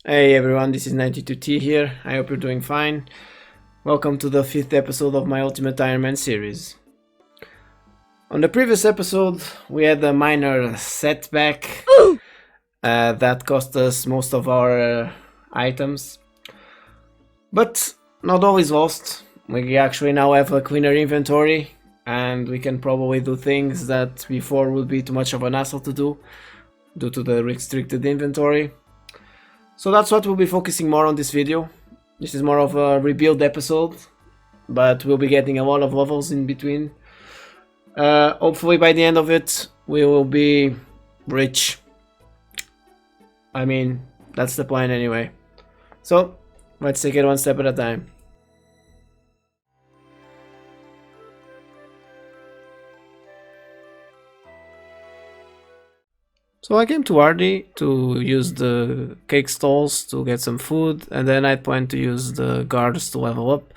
Hey everyone, this is 92T here. I hope you're doing fine. Welcome to the 5th episode of my Ultimate Iron Man series. On the previous episode, we had a minor setback that cost us most of our items. But not all is lost. We actually now have a cleaner inventory and we can probably do things that before would be too much of an hassle to do due to the restricted inventory. So that's what we'll be focusing more on this video. This is more of a rebuild episode, but we'll be getting a lot of levels in between. Hopefully by the end of it, we will be rich. I mean, that's the plan anyway. So, let's take it one step at a time. So I came to Ardy to use the cake stalls to get some food, and then I planned to use the guards to level up,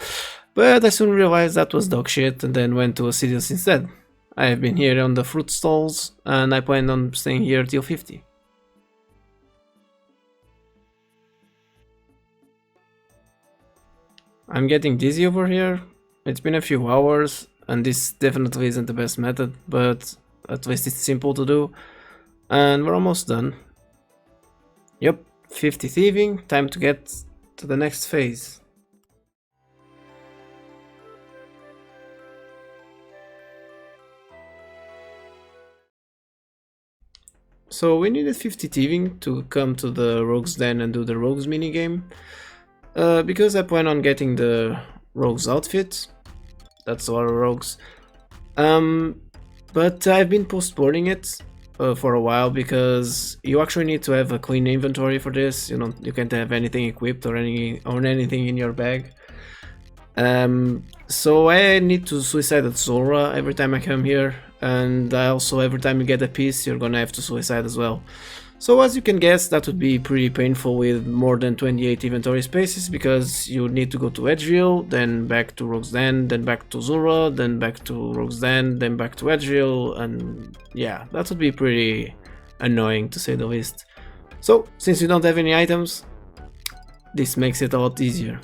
but I soon realized that was dog shit and then went to Assiduous instead. I have been here on the fruit stalls, and I plan on staying here till 50. I'm getting dizzy over here. It's been a few hours, and this definitely isn't the best method, but at least it's simple to do. And we're almost done. Yep, 50 thieving, time to get to the next phase. So we needed 50 thieving to come to the rogues den and do the rogues minigame. Because I plan on getting the rogues outfit. That's a lot of rogues. But I've been postponing it for a while because you actually need to have a clean inventory for this. You can't have anything equipped or anything in your bag. So I need to suicide at Zora every time I come here, and also every time you get a piece you're gonna have to suicide as well. So as you can guess, that would be pretty painful with more than 28 inventory spaces, because you need to go to Edgeville, then back to Rogue's Den, then back to Zora, then back to Rogue's Den, then back to Edgeville, and yeah, that would be pretty annoying to say the least. So, since you don't have any items, this makes it a lot easier.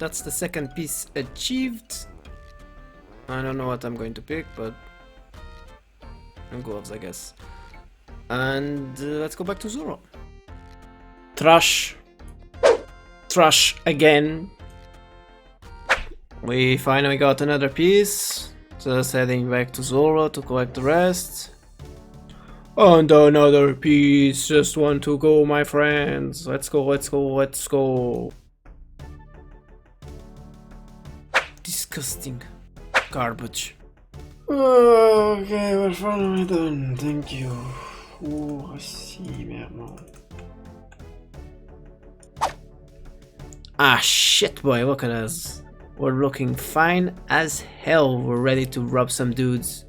That's the second piece achieved. I don't know what I'm going to pick, but gloves, I guess. And let's go back to Zoro. Trash again. We finally got another piece. Just heading back to Zoro to collect the rest. And another piece. Just want to go, my friends. Let's go, let's go, let's go. Disgusting garbage. Okay, we're finally done. Thank you. Ah, shit, boy, look at us. We're looking fine as hell. We're ready to rob some dudes.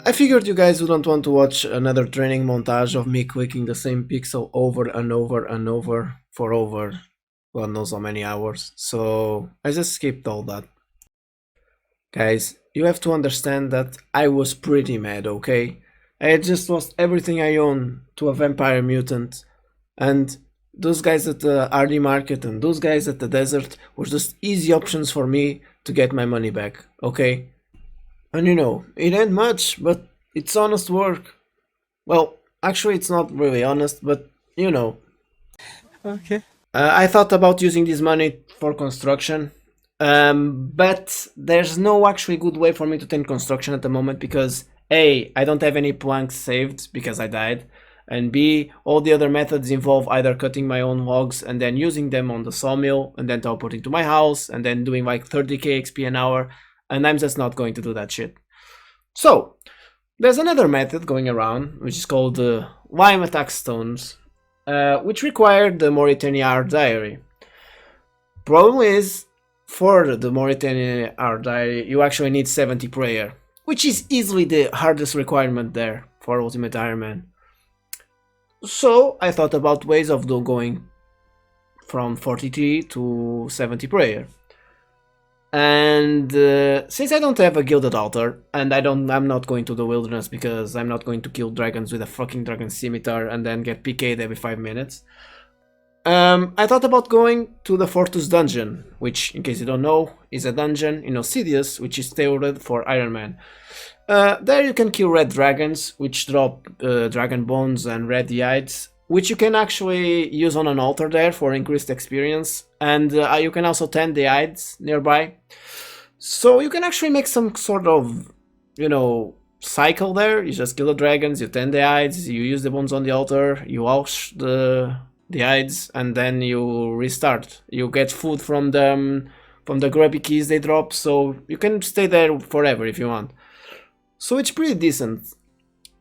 I figured you guys wouldn't want to watch another training montage of me clicking the same pixel over and over and over for over God knows how many hours, so I just skipped all that. Guys, you have to understand that I was pretty mad, okay? I had just lost everything I own to a vampire mutant, and those guys at the RD market and those guys at the desert were just easy options for me to get my money back, okay? And it ain't much, but it's honest work. Well, actually it's not really honest, but Okay. I thought about using this money for construction, but there's no actually good way for me to take construction at the moment because A, I don't have any planks saved because I died, and B, all the other methods involve either cutting my own logs and then using them on the sawmill and then teleporting to my house and then doing like 30k XP an hour, and I'm just not going to do that shit. So, there's another method going around, which is called the UIM attack stones, which require the Mauritania Art Diary. Problem is, For the Mauritanian Art Diary, you actually need 70 prayer, which is easily the hardest requirement there for Ultimate Iron Man. So I thought about ways of going from 43 to 70 prayer. And since I don't have a gilded altar, and I'm not going to the wilderness because I'm not going to kill dragons with a fucking dragon scimitar and then get PK'd every 5 minutes. I thought about going to the Fortus dungeon, which, in case you don't know, is a dungeon in Osidious, which is tailored for Iron Man. There you can kill red dragons, which drop dragon bones and red hides, which you can actually use on an altar there for increased experience, and you can also tend the hides nearby. So you can actually make some sort of, cycle there. You just kill the dragons, you tend the hides, you use the bones on the altar, you wash the hides, and then you restart. You get food from the grubby keys they drop, so you can stay there forever if you want. So it's pretty decent.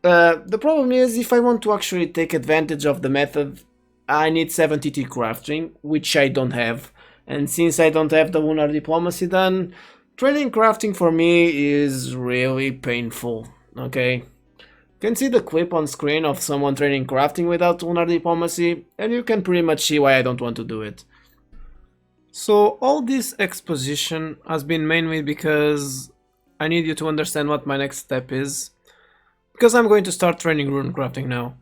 The problem is, if I want to actually take advantage of the method, I need 70T crafting, which I don't have. And since I don't have the lunar diplomacy, then training crafting for me is really painful, okay? You can see the clip on screen of someone training crafting without lunar diplomacy, and you can pretty much see why I don't want to do it. So all this exposition has been mainly because I need you to understand what my next step is, because I'm going to start training runecrafting now.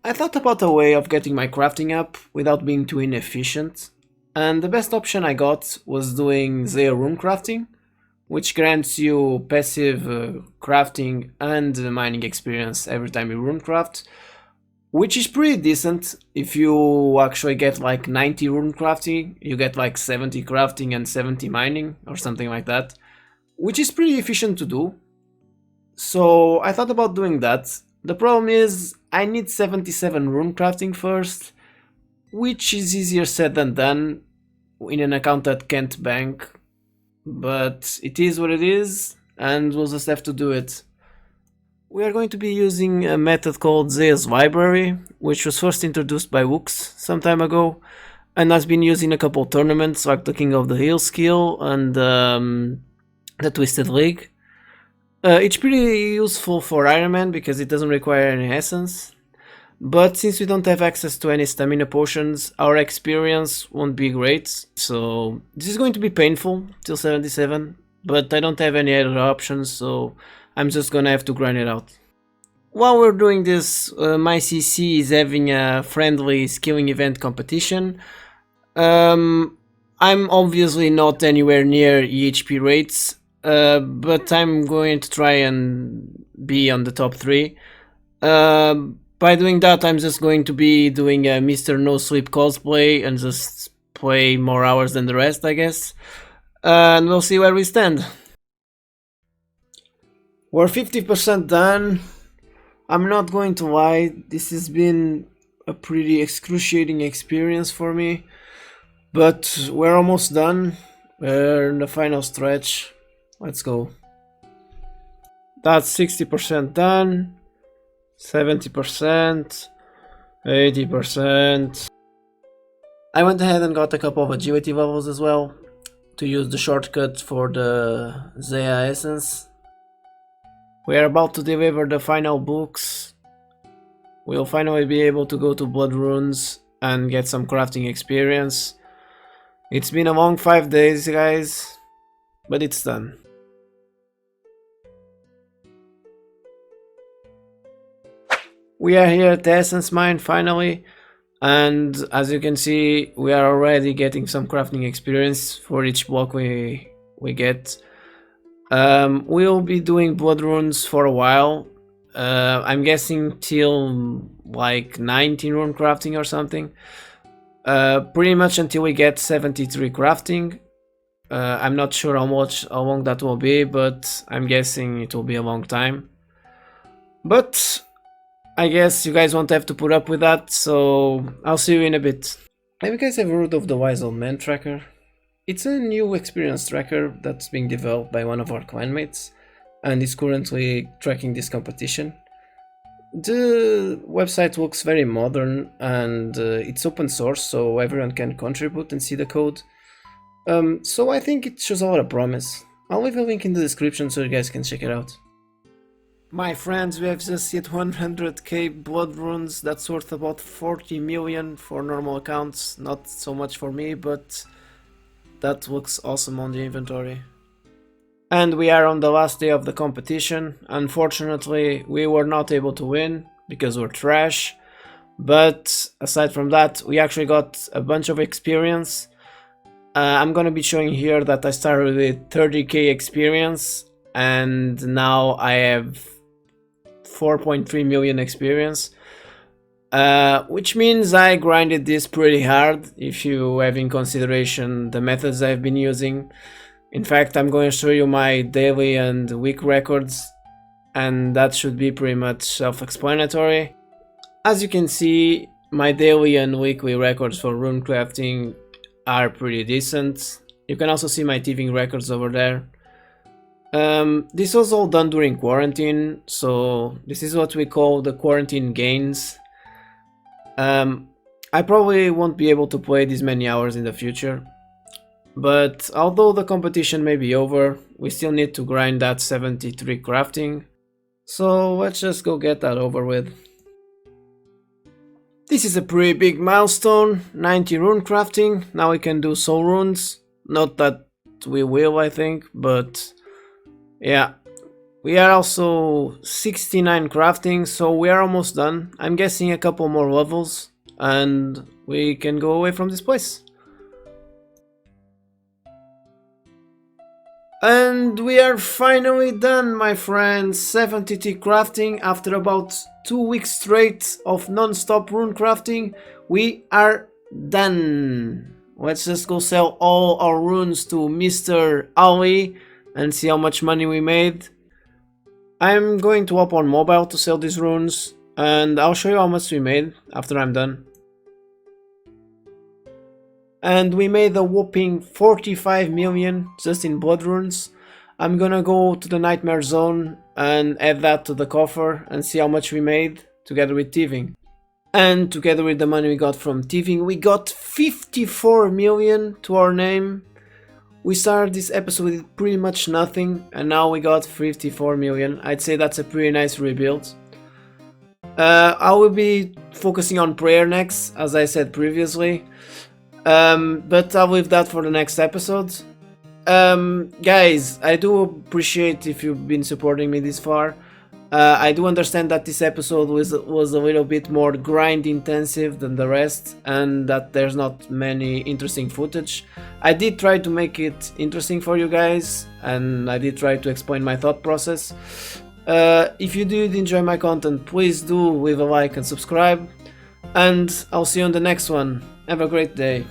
I thought about a way of getting my crafting up without being too inefficient, and the best option I got was doing Zaya Runecrafting, which grants you passive crafting and mining experience every time you runecraft, which is pretty decent. If you actually get like 90 runecrafting, you get like 70 crafting and 70 mining or something like that, which is pretty efficient to do. So I thought about doing that. The problem is I need 77 runecrafting first, which is easier said than done in an account that can't bank, but it is what it is, and we'll just have to do it. We are going to be using a method called Zaya's Library, which was first introduced by Wooks some time ago, and has been used in a couple tournaments like the King of the Hill skill and the Twisted League. It's pretty useful for Iron Man because it doesn't require any essence, but since we don't have access to any stamina potions, our experience won't be great, so this is going to be painful till 77, but I don't have any other options, so I'm just gonna have to grind it out. While we're doing this, my CC is having a friendly skilling event competition. I'm obviously not anywhere near EHP rates, but I'm going to try and be on the top 3. By doing that, I'm just going to be doing a Mr. No Sleep cosplay and just play more hours than the rest, I guess. And we'll see where we stand. We're 50% done. I'm not going to lie, this has been a pretty excruciating experience for me, but we're almost done. We're in the final stretch. Let's go. That's 60% done, 70%, 80%. I went ahead and got a couple of agility levels as well to use the shortcut for the Zaya essence. We are about to deliver the final books. We'll finally be able to go to Blood Runes and get some crafting experience. It's been a long 5 days, guys, but it's done. We are here at the Essence Mine finally, and as you can see, we are already getting some crafting experience for each block we get. We'll be doing blood runes for a while. I'm guessing till like 19 rune crafting or something. Pretty much until we get 73 crafting. I'm not sure how long that will be, but I'm guessing it will be a long time. But I guess you guys won't have to put up with that, so I'll see you in a bit. Have you guys ever heard of the Wise Old Man tracker? It's a new experience tracker that's being developed by one of our clanmates and is currently tracking this competition. The website looks very modern and it's open source, so everyone can contribute and see the code. So I think it shows a lot of promise. I'll leave a link in the description so you guys can check it out. My friends, we have just hit 100k blood runes. That's worth about 40 million for normal accounts. Not so much for me, but that looks awesome on the inventory. And we are on the last day of the competition. Unfortunately, we were not able to win because we're trash. But aside from that, we actually got a bunch of experience. I'm gonna be showing here that I started with 30k experience and now I have 4.3 million experience, which means I grinded this pretty hard if you have in consideration the methods I've been using. In fact, I'm going to show you my daily and week records, and that should be pretty much self-explanatory. As you can see, my daily and weekly records for Runecrafting are pretty decent. You can also see my thieving records over there. This was all done during quarantine, so this is what we call the quarantine gains. I probably won't be able to play these many hours in the future, but although the competition may be over, we still need to grind that 73 crafting, so let's just go get that over with. This is a pretty big milestone, 90 rune crafting. Now we can do soul runes. Not that we will, I think, but yeah. We are also 69 crafting, so we are almost done. I'm guessing a couple more levels and we can go away from this place. And we are finally done, my friends. 70 crafting after about 2 weeks straight of non-stop rune crafting. We are done. Let's just go sell all our runes to Mr. Ali and see how much money we made. I'm going to hop on mobile to sell these runes and I'll show you how much we made after I'm done. And we made a whopping 45 million just in blood runes. I'm gonna go to the nightmare zone and add that to the coffer and see how much we made together with thieving. And together with the money we got from thieving, we got 54 million to our name. We started this episode with pretty much nothing and now we got 54 million. I'd say that's a pretty nice rebuild. I will be focusing on prayer next, as I said previously. But I'll leave that for the next episode. Guys, I do appreciate if you've been supporting me this far. I do understand that this episode was a little bit more grind intensive than the rest and that there's not many interesting footage. I did try to make it interesting for you guys and I did try to explain my thought process. If you did enjoy my content, please do leave a like and subscribe. And I'll see you on the next one. Have a great day.